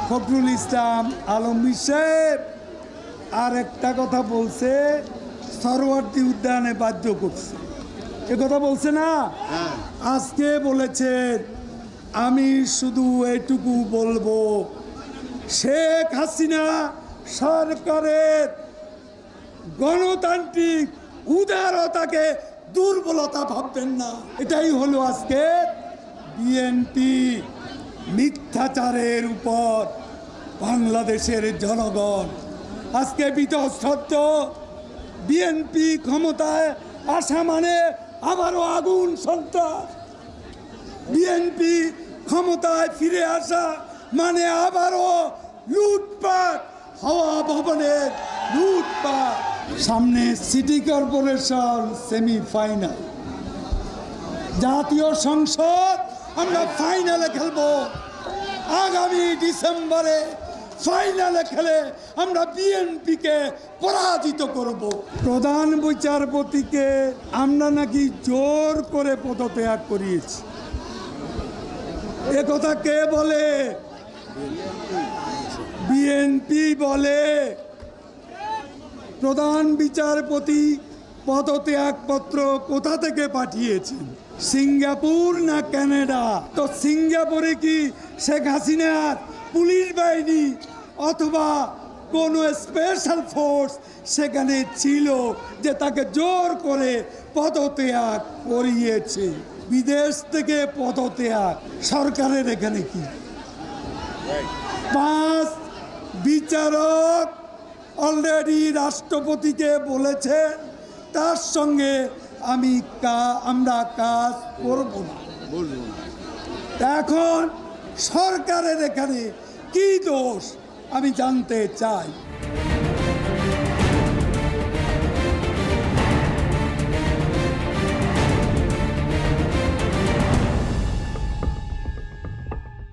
ফখরুল ইসলাম আলমগীর সাহেব আর একটা কথা বলছে, সরোয়ার্দী উদ্যানে বাধ্য করছে, এ কথা বলছে না? আজকে বলেছে আমি শুধু এটুকু বলবো, শেখ হাসিনা সরকারের গণতান্ত্রিক উদারতাকে দুর্বলতা ভাববেন না। এটাই হলো আজকে বিএনপি মিথ্যাচারের উপর বাংলাদেশের জনগণ আজকে বিতস্তব্ধ। বিএনপি ক্ষমতায় আসা মানে আবারও আগুন সন্ত্রাস, বিএনপি ক্ষমতায় ফিরে আসা মানে আবারও লুটপাট, হাওয়া ভবনের লুটপাট। সামনে সিটি কর্পোরেশন সেমিফাইনাল, জাতীয় সংসদ আমরা ফাইনালে খেলবো। আগামী ডিসেম্বরে ফাইনালে খেলে আমরা বিএনপিকে পরাজিত করব। প্রধান বিচারপতিকে আমরা নাকি জোর করে পদত্যাগ করিয়েছি, এ কথা কে বলে? বিএনপি বলে। প্রধান বিচারপতি পদত্যাগপত্র কোথা থেকে পাঠিয়েছেন? সিঙ্গাপুর না কানাডা? তো সিঙ্গাপুরে কি শেখ হাসিনার পুলিশ বাহিনী অথবা কোনো স্পেশাল ফোর্স সেখানে ছিল যে তাকে জোর করে পদত্যাগ করিয়েছে? বিদেশ থেকে পদত্যাগ, সরকারের এখানে কি? 5 বিচারক অলরেডি রাষ্ট্রপতিকে বলেছেন তার সঙ্গে আমরা কাজ করব না। এখন সরকারের এখানে কি দোষ আমি জানতে চাই।